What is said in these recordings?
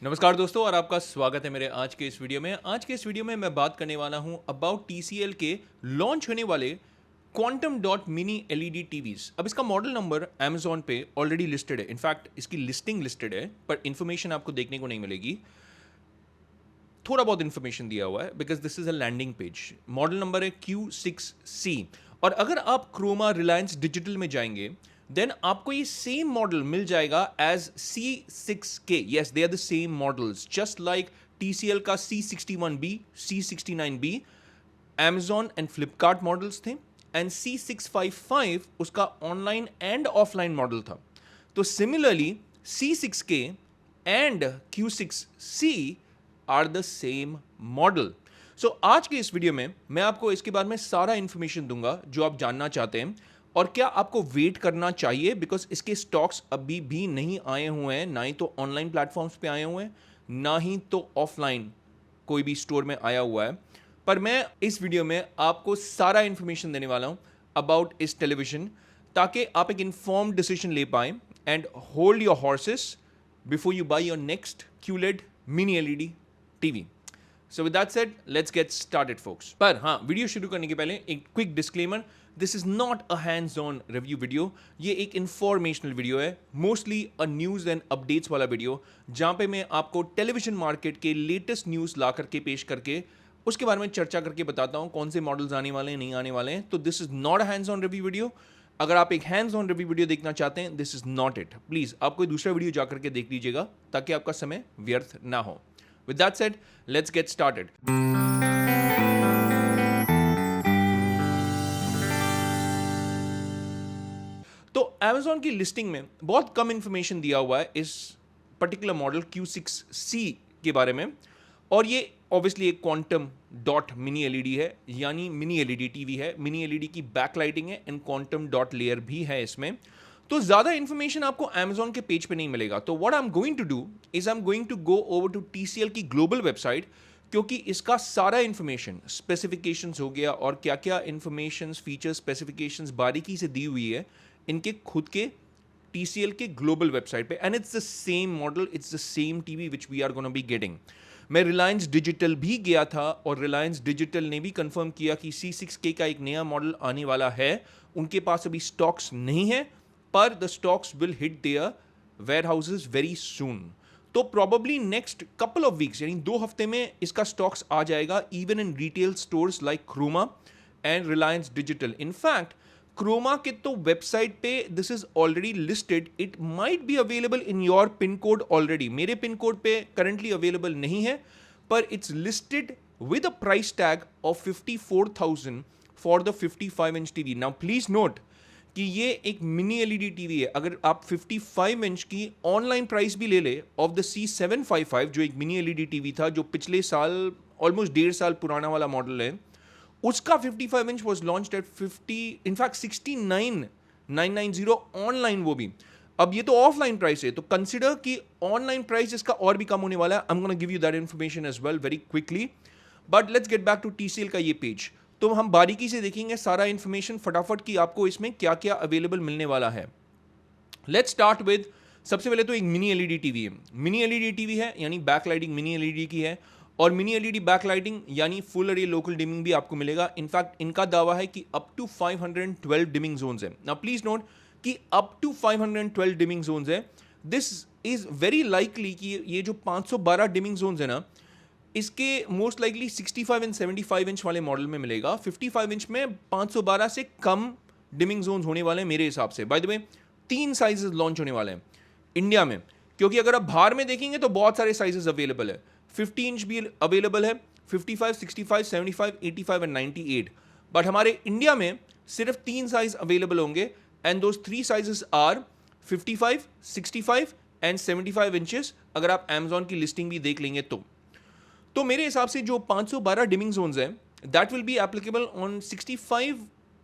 नमस्कार दोस्तों और आपका स्वागत है मेरे आज के इस वीडियो में। आज के इस वीडियो में मैं बात करने वाला हूं अबाउट टीसीएल के लॉन्च होने वाले quantum dot mini LED TVs. अब इसका मॉडल नंबर Amazon पे ऑलरेडी लिस्टेड है, इनफैक्ट इसकी लिस्टिंग लिस्टेड है, पर इंफॉर्मेशन आपको देखने को नहीं मिलेगी। थोड़ा बहुत इंफॉर्मेशन दिया हुआ है because this is a landing page. Model number है Q6C। और अगर आप क्रोमा रिलायंस डिजिटल में जाएंगे देन आपको ये सेम मॉडल मिल जाएगा as C6K। Yes, they are the same models just like TCL का C61B, C69B Amazon and Flipkart models थे, एंड C655 उसका ऑनलाइन एंड ऑफलाइन मॉडल था। तो similarly C6K and Q6C are the same model. So आज के इस video में मैं आपको इसके बारे में सारा इंफॉर्मेशन दूंगा जो आप जानना चाहते हैं, और क्या आपको वेट करना चाहिए बिकॉज इसके स्टॉक्स अभी भी नहीं आए हुए हैं, ना ही तो ऑनलाइन प्लेटफॉर्म्स पे आए हुए हैं, ना ही तो ऑफलाइन कोई भी स्टोर में आया हुआ है। पर मैं इस वीडियो में आपको सारा इंफॉर्मेशन देने वाला हूं अबाउट इस टेलीविजन, ताकि आप एक इन्फॉर्म्ड डिसीजन ले पाए and hold your horses before you buy your next QLED mini LED TV. So with that said let's get started folks. पर हाँ, वीडियो शुरू करने के पहले एक quick disclaimer, this is not a hands on review video. ये एक informational video है, mostly a news and updates वाला वीडियो, जहां पे मैं आपको टेलीविजन मार्केट के लेटेस्ट न्यूज ला करके पेश करके उसके बारे में चर्चा करके बताता हूं कौन से मॉडल्स आने वाले हैं, नहीं आने वाले हैं। तो this is not a hands on review video. अगर आप एक हैंड्स ऑन रिव्यू वीडियो देखना चाहते हैं, this is not it. Please आप कोई दूसरा वीडियो जाकर के देख लीजिएगा ताकि आपका समय व्यर्थ ना हो। With that said, let's get started. तो Amazon की लिस्टिंग में बहुत कम इंफॉर्मेशन दिया हुआ है इस पर्टिकुलर मॉडल Q6C के बारे में, और ये ऑब्वियसली एक क्वांटम डॉट मिनी एलईडी है, यानी मिनी एलईडी टीवी है। मिनी एलईडी की बैकलाइटिंग है एंड क्वांटम डॉट लेयर भी है इसमें। तो ज्यादा इंफॉर्मेशन आपको Amazon के पेज पे नहीं मिलेगा। तो what I am going to do is I am going to go over to TCL की ग्लोबल वेबसाइट, क्योंकि इसका सारा इंफॉर्मेशन, स्पेसिफिकेशंस हो गया और क्या क्या इंफॉर्मेशन, फीचर्स, स्पेसिफिकेशंस बारीकी से दी हुई है इनके खुद के TCL के ग्लोबल वेबसाइट पे, and it's the same model, it's the same TV which we are gonna be getting. मैं रिलायंस डिजिटल भी गया था और रिलायंस डिजिटल ने भी कंफर्म किया कि C6K का एक नया मॉडल आने वाला है। उनके पास अभी स्टॉक्स नहीं है, पर the stocks will hit their warehouses very soon. तो probably next couple of weeks, यानी 2 हफ्ते में इसका स्टॉक्स आ जाएगा, even in retail stores like Croma and Reliance Digital. In fact Croma के तो वेबसाइट पे this is already listed, it might be available in your pin code already. मेरे पिन कोड पे करंटली अवेलेबल नहीं है, पर it's listed with a price tag of 54,000 for the 55 inch TV. Now please note कि ये एक mini LED TV है। अगर आप 55 इंच की ऑनलाइन प्राइस भी ले ले ऑफ द C755, जो एक मिनी एलईडी टीवी था, जो पिछले साल ऑलमोस्ट 1.5 साल पुराना वाला मॉडल है, उसका 55 inch was launched at 69,990 online, वो भी। अब ये तो ऑफलाइन प्राइस है, तो कंसिडर कि ऑनलाइन प्राइस इसका और भी कम होने वाला है। I am gonna give you that information as well very quickly, but let's get back to TCL का ये पेज। तो हम बारीकी से देखेंगे सारा इंफॉर्मेशन फटाफट कि आपको इसमें क्या क्या अवेलेबल मिलने वाला है। लेट्स स्टार्ट विद, सबसे पहले तो एक मिनी एलईडी टीवी है। मिनी एलईडी टीवी है यानी बैकलाइटिंग मिनी एलईडी की है, और मिनी एलईडी बैकलाइटिंग यानी फुल अरे लोकल डिमिंग भी आपको मिलेगा। इनफैक्ट इनका दावा है कि अप टू 512 डिमिंग जोन्स है। नाउ प्लीज नोट कि अप टू 512 डिमिंग जोन्स है। दिस इज वेरी लाइकली कि ये जो 512 डिमिंग जोन्स है ना, इसके मोस्ट लाइकली 65 एंड 75 इंच वाले मॉडल में मिलेगा। 55 इंच में 512 से कम डिमिंग जोन्स होने वाले हैं मेरे हिसाब से। By the way 3 sizes launch होने वाले हैं इंडिया में, क्योंकि अगर आप बाहर में देखेंगे तो बहुत सारे साइजेस अवेलेबल है। 50 इंच भी अवेलेबल है, 55, 65, 75, 85 एंड 98। बट हमारे इंडिया में सिर्फ 3 साइज अवेलेबल होंगे, and those 3 sizes are 55, 65 and 75 inches. अगर आप Amazon की लिस्टिंग भी देख लेंगे तो मेरे हिसाब से जो 512 डिमिंग जोन्स हैं, that will be applicable on 65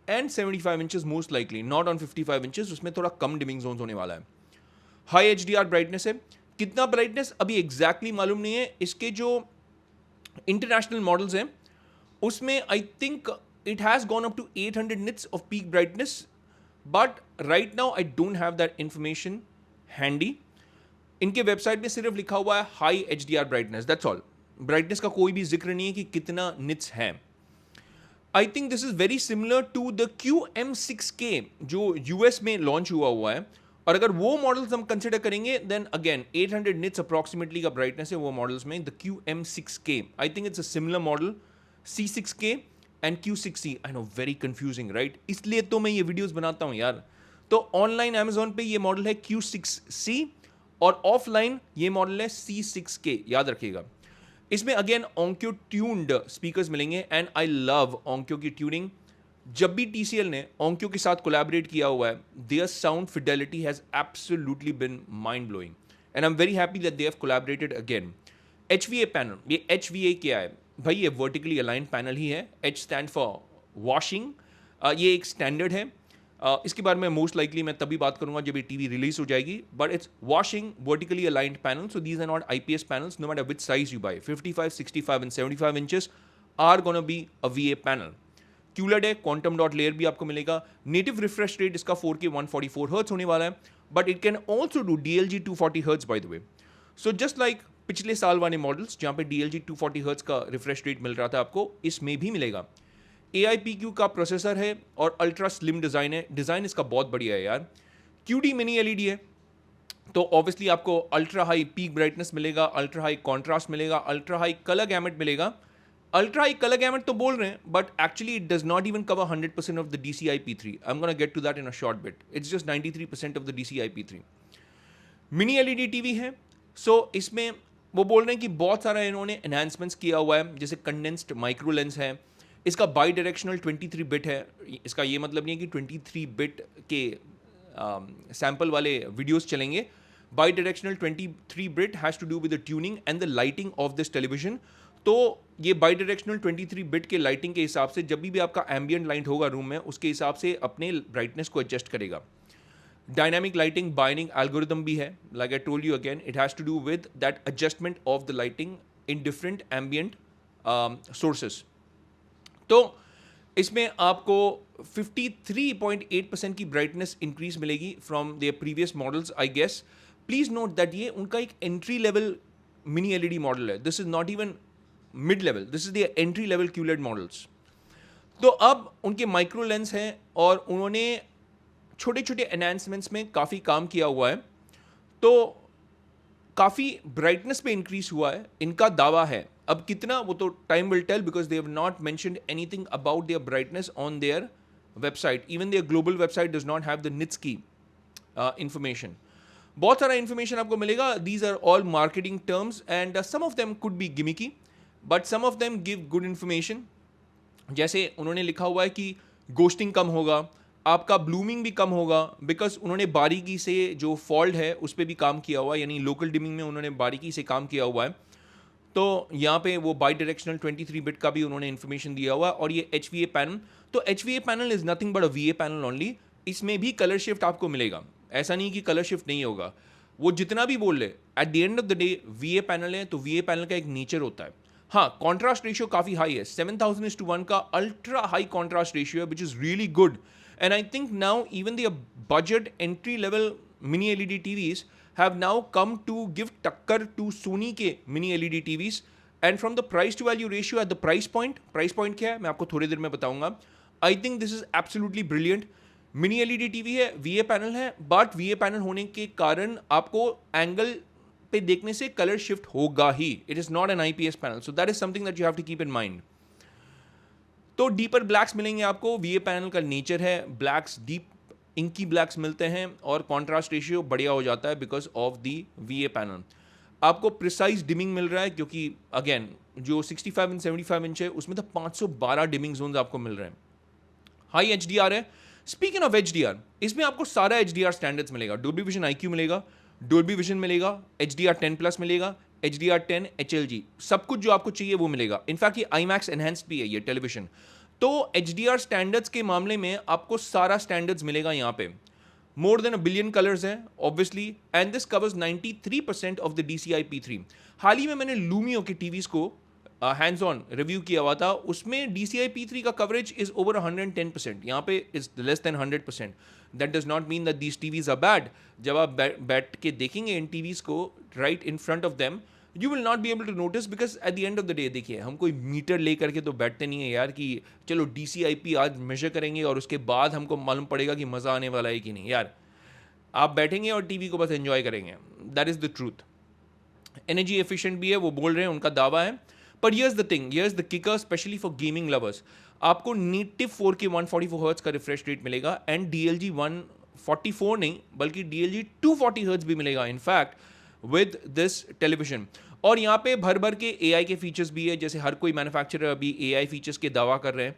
and 75 inches most likely, not on 55 inches. उसमें थोड़ा कम डिमिंग जोन्स होने वाला है। हाई HDR ब्राइटनेस है, कितना ब्राइटनेस अभी एग्जैक्टली मालूम नहीं है। इसके जो इंटरनेशनल मॉडल्स हैं उसमें I think it has gone up to 800 nits of peak brightness, but right now I don't have that information handy. इनके वेबसाइट पे सिर्फ लिखा हुआ है high HDR brightness, that's all. Brightness का कोई भी जिक्र नहीं है कि कितना निट्स है। I think this is very similar to the QM6K जो यूएस में लॉन्च हुआ है। और अगर वो मॉडल्स हम कंसिडर करेंगे देन अगेन 800 निट्स अप्रॉक्सीमेटली का ब्राइटनेस है वो मॉडल्स में, the QM6K। I think it's a similar model C6K and Q6C। I know very confusing right, इसलिए तो मैं ये वीडियोस बनाता हूँ यार। तो ऑनलाइन अमेजोन पे ये मॉडल है Q6C और ऑफलाइन ये मॉडल है C6K, याद रखिएगा। इसमें अगेन ओंक्यो ट्यून्ड स्पीकर्स मिलेंगे एंड आई लव ओंक्यो की ट्यूनिंग। जब भी TCL ने ओंक्यो के साथ कोलैबोरेट किया हुआ है, their sound fidelity has absolutely been mind blowing and I am very happy that they have collaborated again. HVA panel, ये HVA क्या है भाई? ये वर्टिकली अलाइंड पैनल ही है। H stand for washing. ये एक स्टैंडर्ड है। इसके बारे में मोस्ट लाइकली मैं तभी बात करूंगा जब ये टीवी रिलीज हो जाएगी, but it's washing vertically aligned panel, so these are not IPS panels no matter which size you buy. 55, 65 and 75 inches are gonna be a VA panel. QLED है, quantum dot layer भी आपको मिलेगा। Native refresh rate इसका 4K 144 hertz होने वाला है, but it can also do DLG 240 hertz by the way. So just like पिछले साल वाले मॉडल्स जहां पे DLG 240 हर्ट्ज का रिफ्रेश रेट मिल रहा था आपको, इसमें भी मिलेगा। AIPQ का प्रोसेसर है और अल्ट्रा स्लिम डिज़ाइन है। डिज़ाइन इसका बहुत बढ़िया है यार। QD मिनी LED है, तो ऑब्वियसली आपको अल्ट्रा हाई पीक ब्राइटनेस मिलेगा, अल्ट्रा हाई कॉन्ट्रास्ट मिलेगा, अल्ट्रा हाई कलर गैमेट मिलेगा। अल्ट्रा हाई कलर गैमेट तो बोल रहे हैं, but actually it does not even cover 100% of the DCI-P3। I am gonna get to that in a short bit. It's just 93% of the DCI-P3। Mini LED TV है, सो इसमें वो बोल रहे हैं कि बहुत सारा इन्होंने एनहांसमेंट्स किया हुआ है, जैसे कंडेंस्ड माइक्रो लेंस है। इसका बाई डायरेक्शनल 23 बिट है। इसका ये मतलब नहीं है कि 23 बिट के सैम्पल वाले वीडियोस चलेंगे। Bidirectional 23 bit has to do with the tuning and the lighting of this television. तो ये बाई डायरेक्शनल 23 बिट के लाइटिंग के हिसाब से जब भी आपका एम्बियंट लाइट होगा रूम में, उसके हिसाब से अपने ब्राइटनेस को एडजस्ट करेगा। डायनामिक लाइटिंग बाइनिंग एल्गोरिदम भी है, like I told you again, it has to do with that adjustment of the lighting in different ambient sources. तो इसमें आपको 53.8% की ब्राइटनेस इंक्रीज मिलेगी from their previous models I guess. Please note that ये उनका एक entry level mini LED model है। This is not even mid level, this is the entry level QLED models. तो अब उनके माइक्रो लेंस हैं और उन्होंने छोटे छोटे एनहांसमेंट्स में काफ़ी काम किया हुआ है, तो काफ़ी ब्राइटनेस पे इंक्रीज हुआ है, इनका दावा है। अब कितना वो तो time will tell, because they have not mentioned anything about their brightness on their website. Even their global website does not have the nits की इंफॉर्मेशन। बहुत सारा इंफॉर्मेशन आपको मिलेगा। These are all marketing terms and some of them could be gimmicky, but some of them give good information. जैसे उन्होंने लिखा हुआ है कि गोस्टिंग कम होगा, आपका ब्लूमिंग भी कम होगा, बिकॉज उन्होंने बारीकी से जो फॉल्ट है उस पर भी काम किया हुआ है, यानी लोकल डिमिंग में उन्होंने बारीकी से काम किया हुआ है। तो यहाँ पे वो बाई डायरेक्शनल 23 बिट का भी उन्होंने इन्फॉर्मेशन दिया हुआ है। और ये HVA पैनल, तो HVA panel is nothing but a VA panel only. इसमें भी कलर शिफ्ट आपको मिलेगा, ऐसा नहीं कि कलर शिफ्ट नहीं होगा। वो जितना भी बोल ले, eight the end of the day VA panel है, तो VA पैनल का एक नेचर होता है। हाँ, कॉन्ट्रास्ट रेशियो काफ़ी हाई है, 7000:1 का अल्ट्रा हाई कॉन्ट्रास्ट रेशियो है, which is really good. And I think now even the budget entry level mini LED TVs have now come to give टक्कर to Sony के mini LED TVs, and from the price to value ratio at the price point क्या है मैं आपको थोड़ी देर में बताऊंगा। I think this is absolutely brilliant। mini LED TV है, VA पैनल है, बट VA पैनल होने के कारण आपको एंगल पे देखने से कलर शिफ्ट होगा ही। It is not an IPS panel, so that is something that you have to keep in mind. तो डीपर ब्लैक्स मिलेंगे आपको, VA पैनल का नेचर है ब्लैक्स, डीप इंकी ब्लैक्स मिलते हैं और कॉन्ट्रास्ट रेशियो बढ़िया हो जाता है because of the VA panel. आपको प्रिसाइज डिमिंग मिल रहा है, क्योंकि अगेन जो 65 एंड 75 इंच है उसमें तो 512 डिमिंग जोन्स आपको मिल रहे हैं। हाई HDR है। स्पीकिंग ऑफ HDR, इसमें आपको सारा HDR स्टैंडर्ड्स मिलेगा। डोल्बी विजन IQ मिलेगा, डोल्बी विजन मिलेगा, HDR10+ मिलेगा, HDR10 HLG, सब कुछ जो आपको चाहिए वो मिलेगा। इनफैक्ट ये IMAX एनहेंस्ड भी है ये टेलीविजन। तो HDR स्टैंडर्ड्स के मामले में आपको सारा स्टैंडर्ड्स मिलेगा यहाँ पे। मोर देन 1 बिलियन कलर्स हैं obviously, and this covers 93% of the DCI-P3। हाल ही में मैंने लूमियो के टीवीज को हैंड्स ऑन रिव्यू किया हुआ था, उसमें DCI P3 का कवरेज इज ओवर 110%, यहाँ पे is less than 100%. That does not mean that these TVs are bad. जब आप बैठ के देखेंगे इन टीवीज को right in front of them, you will not be able to notice, because at the end of the day देखिए, हम कोई मीटर लेकर के तो बैठते नहीं है यार कि चलो DCIP आज मेजर करेंगे और उसके बाद हमको मालूम पड़ेगा कि मज़ा आने वाला है कि नहीं. यार आप बैठेंगे और टीवी को बस एंजॉय करेंगे. That is the truth. Energy efficient भी है, वो बोल रहे हैं, उनका दावा है. पर here's the thing, here's the kicker, especially for gaming lovers. आपको नेटिव 4K 144 हर्ट्ज का रिफ्रेश रेट मिलेगा एंड DLG 144 नहीं बल्कि DLG 240 हर्ट्ज भी मिलेगा इनफैक्ट विद दिस टेलीविजन. और यहाँ पे भर भर के AI के फीचर्स भी है, जैसे हर कोई मैन्युफैक्चरर अभी AI फीचर्स के दावा कर रहे हैं.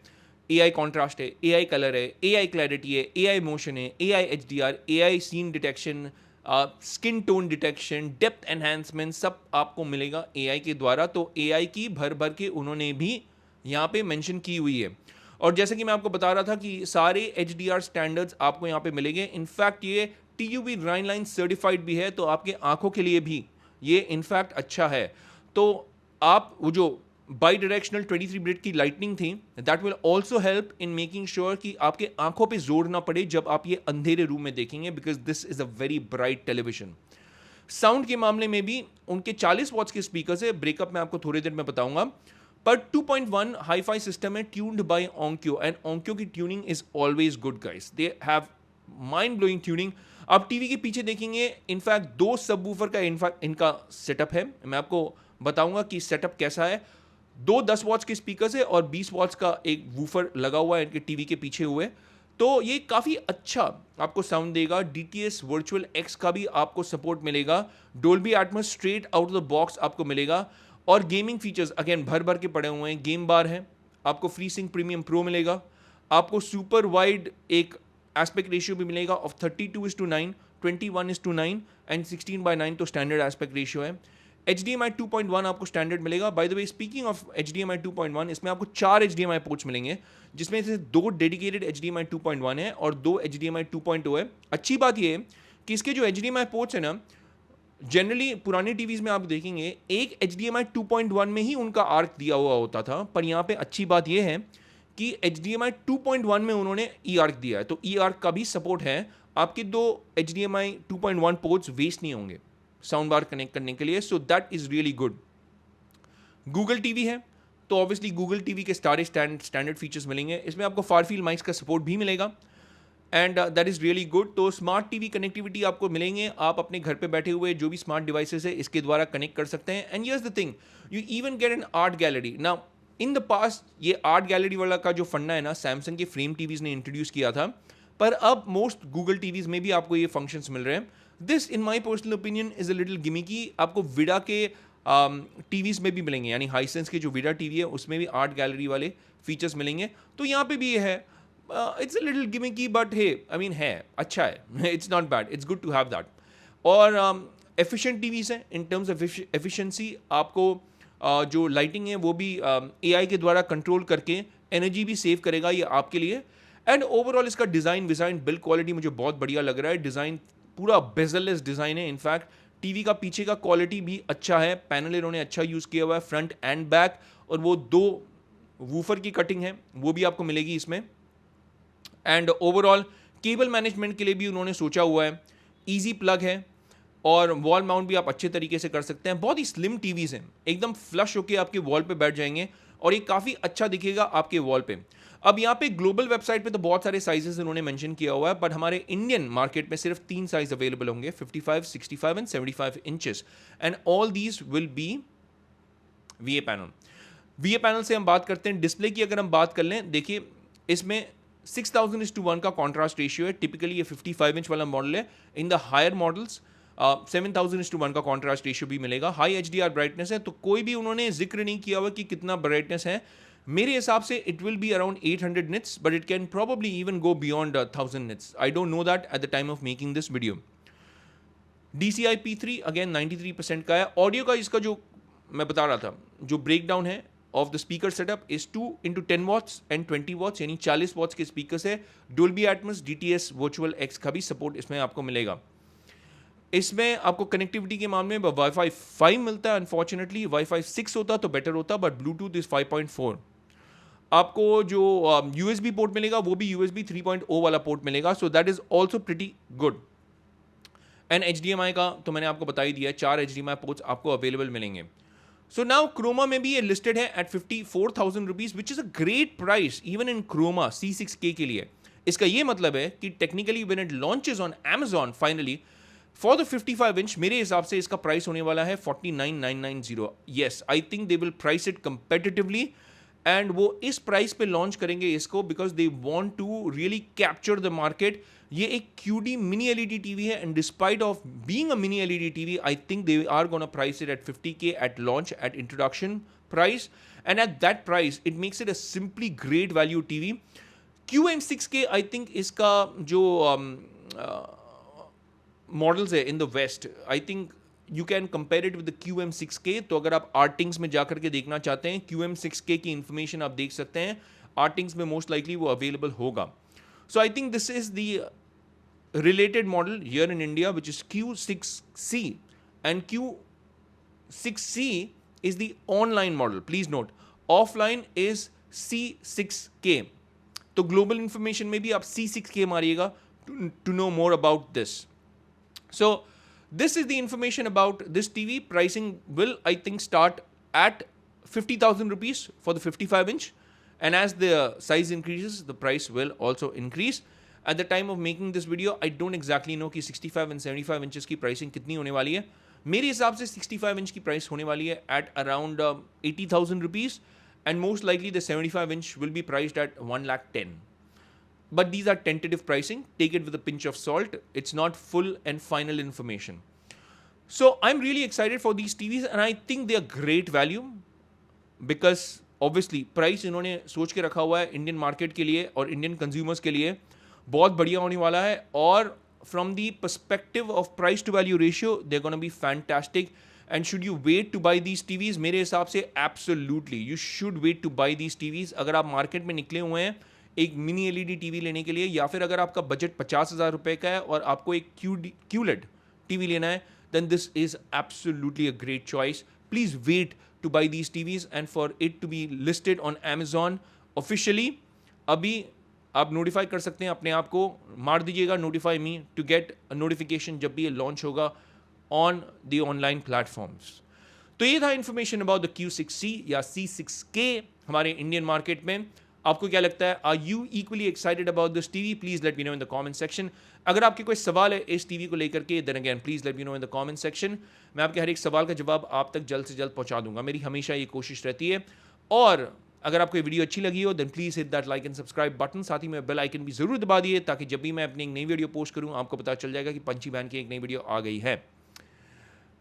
AI कॉन्ट्रास्ट है, AI कलर है, AI क्लैरिटी है, AI मोशन है, AI HDR, AI scene detection, skin tone detection, depth enhancement, सब आपको मिलेगा AI के द्वारा. तो AI की भर भर के उन्होंने भी यहाँ पे मेंशन की हुई है. और जैसे कि मैं आपको बता रहा था कि सारे HDR स्टैंडर्ड्स आपको यहाँ पे मिलेंगे. इनफैक्ट ये TUV Rhineline सर्टिफाइड भी है, तो आपके आंखों के लिए भी ये इनफैक्ट अच्छा है. तो आप वो जो बाई डायरेक्शनल 23 ब्रिट की लाइटनिंग थी, that will also help in making sure कि आपके आंखों पे जोर ना पड़े जब आप ये अंधेरे रूम में देखेंगे, because this is a very bright television. Sound के मामले में भी उनके 40 वॉट्स के स्पीकर है. ब्रेकअप मैं आपको थोड़ी देर में बताऊंगा. पर 2.1 हाई-फाई सिस्टम है, tuned by Onkyo, and Onkyo की tuning is always good guys. They have mind blowing tuning. आप टीवी के पीछे देखेंगे, इनफैक्ट 2 सबवूफर का इनका सेटअप है. मैं आपको बताऊंगा कि सेटअप कैसा है. 2 10 वॉट्स के स्पीकर है और 20 वॉट्स का एक वूफर लगा हुआ है इनके टीवी के पीछे हुए. तो ये काफ़ी अच्छा आपको साउंड देगा. DTS वर्चुअल X का भी आपको सपोर्ट मिलेगा. Dolby Atmos straight out of the box आपको मिलेगा. और गेमिंग फीचर्स अगेन भर भर के पड़े हुए हैं. गेम बार है, आपको फ्री सिंक प्रीमियम प्रो मिलेगा, आपको सुपर वाइड एक एस्पेक्ट रेशियो भी मिलेगा ऑफ 32:9, 21:9 एंड 16:9, तो स्टैंडर्ड एस्पेक्ट रेशियो है. HDMI 2.1 आपको स्टैंडर्ड मिलेगा. By the way, speaking of HDMI 2.1, इसमें आपको 4 HDMI पोर्ट्स मिलेंगे, जिसमें से 2 डेडिकेटेड HDMI 2.1 है और 2 HDMI 2.0 है. अच्छी बात यह है कि इसके जो HDMI पोर्ट्स है ना, जनरली पुराने टीवीज में आप देखेंगे एक HDMI 2.1 में ही उनका आर्क दिया हुआ होता था. पर यहाँ पे अच्छी बात यह है कि HDMI 2.1 में उन्होंने ई आर्क दिया है, तो ई आर्क का भी सपोर्ट है. आपके 2 HDMI 2.1 पोर्ट्स वेस्ट नहीं होंगे साउंड बार कनेक्ट करने के लिए. सो that is really good. Google TV है, तो ऑब्वियसली गूगल टीवी के सारे स्टैंडर्ड फीचर्स मिलेंगे. इसमें आपको फार फील्ड माइक्स का सपोर्ट भी मिलेगा and that is really good. तो स्मार्ट टीवी कनेक्टिविटी आपको मिलेंगे. आप अपने घर पे बैठे हुए जो भी स्मार्ट डिवाइसेस है इसके द्वारा कनेक्ट कर सकते हैं. And here's the thing, you even get an art gallery. Now in the past ये आर्ट गैलरी वाला का जो फंडा है ना, सैमसंग के फ्रेम टीवीज ने इंट्रोड्यूस किया था, पर अब मोस्ट गूगल टीवीज में भी आपको ये फंक्शंस मिल रहे हैं. This in my personal opinion is a little gimmicky. आपको विडा के टीवीज में भी मिलेंगे, यानी हाइसेंस के जो विडा टीवी है उसमें भी आर्ट गैलरी वाले फीचर्स मिलेंगे. तो यहाँ पे भी ये है. It's a little gimmicky but hey, I mean है, अच्छा है. It's not bad, it's good to have that. और एफिशिएंट टीवीज हैं इन टर्म्स ऑफ एफिशिएंसी. आपको जो लाइटिंग है वो भी AI के द्वारा कंट्रोल करके एनर्जी भी सेव करेगा ये आपके लिए. एंड ओवरऑल इसका डिज़ाइन बिल्ड क्वालिटी मुझे बहुत बढ़िया लग रहा है. डिज़ाइन पूरा बेजललेस डिज़ाइन है. इनफैक्ट टीवी का पीछे का क्वालिटी भी अच्छा है. पैनल इन्होंने अच्छा यूज़ किया हुआ है, फ्रंट एंड बैक. और वो 2 वूफर की कटिंग है वो भी आपको मिलेगी इसमें. एंड ओवरऑल केबल मैनेजमेंट के लिए भी उन्होंने सोचा हुआ है. ईजी प्लग है और वॉल माउंट भी आप अच्छे तरीके से कर सकते हैं. बहुत ही स्लिम टीवीज हैं, एकदम फ्लश होके आपके वॉल पे बैठ जाएंगे और ये काफ़ी अच्छा दिखेगा आपके वॉल पे. अब यहाँ पे ग्लोबल वेबसाइट पे तो बहुत सारे साइजेस उन्होंने मेंशन किया हुआ है, बट हमारे इंडियन मार्केट में सिर्फ 3 साइज अवेलेबल होंगे, 55, 65 and 75 inches. And all these will be VA panel. VA panel से हम बात करते हैं. डिस्प्ले की अगर हम बात कर लें, देखिए इसमें 6000:1 का कॉन्ट्रास्ट रेशियो है. टिपिकली ये 55 इंच वाला मॉडल है. इन द हायर मॉडल्स 7000:1 का कॉन्ट्रास्ट रेशियो भी मिलेगा. हाई HDR ब्राइटनेस है, तो कोई भी उन्होंने जिक्र नहीं किया हुआ कि कितना ब्राइटनेस है. मेरे हिसाब से it will be around 800 nits, but it can probably even go beyond 1000 nits. I don't know that at the time of making this video. DCI P3 again 93% का है. ऑडियो का इसका जो मैं बता रहा था, जो ब्रेकडाउन है of the speaker setup is 2 into 10 watts and 20 watts, यानी 40 वॉट्स के स्पीकर है. Dolby Atmos DTS virtual X का भी सपोर्ट इसमें आपको मिलेगा. इसमें आपको कनेक्टिविटी के मामले में वाईफाई 5 मिलता है, अनफॉर्चुनेटली वाईफाई 6 होता तो बेटर होता, बट ब्लूटूथ इज 5.4। आपको जो यूएसबी पोर्ट मिलेगा वो भी यूएसबी 3.0 वाला पोर्ट मिलेगा, सो that is also pretty good. And HDMI का तो मैंने आपको बता ही दिया है, 4 HDMI पोर्ट्स आपको अवेलेबल मिलेंगे। सो नाउ क्रोमा में भी ये लिस्टेड है at 54,000 rupees, which is a great price even in Croma C6K के लिए। इसका ये मतलब है कि technically when it launches on Amazon finally for the 55 inch, मेरे हिसाब से इसका प्राइस होने वाला है 49,990। Yes, I think they will price it competitively, and वो इस प्राइस पे लॉन्च करेंगे इसको because they want to really capture the market. ये एक QD मिनी LED टीवी है, and despite of being a mini LED TV, I think they are gonna price it at 50K at launch, at introduction price, and at that price it makes it a simply great value TV. QM6K I think इसका जो models है in the west, I think you can compare it with the QM6K। तो अगर आप आर्टिंग्स में जाकर के देखना चाहते हैं, QM6K की इंफॉर्मेशन आप देख सकते हैं, आर्टिंग्स में मोस्ट लाइकली वो अवेलेबल होगा। So I think this is the related model here in India, which is Q6C, and Q6C is the online model. Please note, offline is C6K. तो global information में भी आप C6K मारिएगा to know more about this. So this is the information about this TV. Pricing will, I think, start at 50,000 rupees for the 55 inch, and as the size increases, the price will also increase. At the time of making this video, I don't exactly know कि 65 and 75 inches की pricing कितनी होने वाली है। मेरे हिसाब से 65 inch की प्राइस होने वाली है at around 80,000 rupees, and most likely the 75 inch will be priced at 1,10,000. But these are tentative pricing. Take it with a pinch of salt. It's not full and final information. So I'm really excited for these TVs, and I think they are great value because obviously price इन्होंने सोच के रखा हुआ है Indian market के लिए और Indian consumers के लिए बहुत बढ़िया होने वाला है, और from the perspective of price to value ratio they gonna be fantastic. And should you wait to buy these TVs? मेरे हिसाब से absolutely you should wait to buy these TVs. अगर आप मार्केट में निकले हुए हैं एक मिनी LED टीवी लेने के लिए, या फिर अगर आपका बजट 50,000 रुपये का है और आपको एक QLED टीवी लेना है, then this is absolutely a great choice. Please wait to buy these TVs and for it to be listed on Amazon officially. अभी आप नोटिफाई कर सकते हैं अपने आप को, मार दीजिएगा notify me to get notification जब भी ये लॉन्च होगा ऑन द ऑनलाइन प्लेटफॉर्म्स। तो ये था इन्फॉर्मेशन अबाउट द Q6C या C6K हमारे इंडियन मार्केट में। आपको क्या लगता है? Are you equally excited about this TV? Please let me know in the comment section. अगर आपके कोई सवाल है इस टीवी को लेकर के, then again please let me know in the comment section. मैं आपके हर एक सवाल का जवाब आप तक जल्द से जल्द पहुंचा दूंगा, मेरी हमेशा ये कोशिश रहती है। और अगर आपको ये वीडियो अच्छी लगी हो then please hit that like and subscribe button, साथ ही में बेल आइकन भी जरूर दबा दिए ताकि जब भी मैं अपनी एक नई वीडियो पोस्ट करूं आपको पता चल जाएगा कि पंची बैन की एक नई वीडियो आ गई है।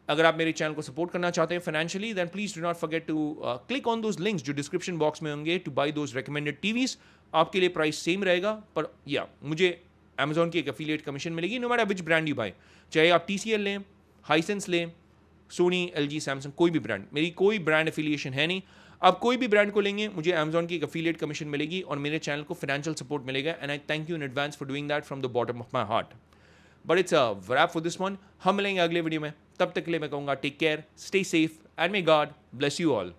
अगर आप मेरे चैनल को सपोर्ट करना चाहते हैं financially, then please do not forget to click on those links जो डिस्क्रिप्शन बॉक्स में होंगे to buy those recommended TVs. आपके लिए प्राइस सेम रहेगा, पर या मुझे Amazon की एक एफिलिएट कमीशन मिलेगी no matter which brand you buy. चाहे आप TCL लें, हाइसेंस लें, सोनी, LG, सैमसंग, कोई भी ब्रांड, मेरी कोई ब्रांड एफिलिएशन है नहीं। आप कोई भी ब्रांड को लेंगे मुझे Amazon की एक एफिलिएट कमीशन मिलेगी और मेरे चैनल को फाइनेंशियल सपोर्ट मिलेगा, and I thank you in advance for doing that from the bottom of my heart. But it's a rap for this one. हम मिलेंगे अगले वीडियो में, तब तक के लिए मैं कहूँगा take care, stay safe, and may God bless you all.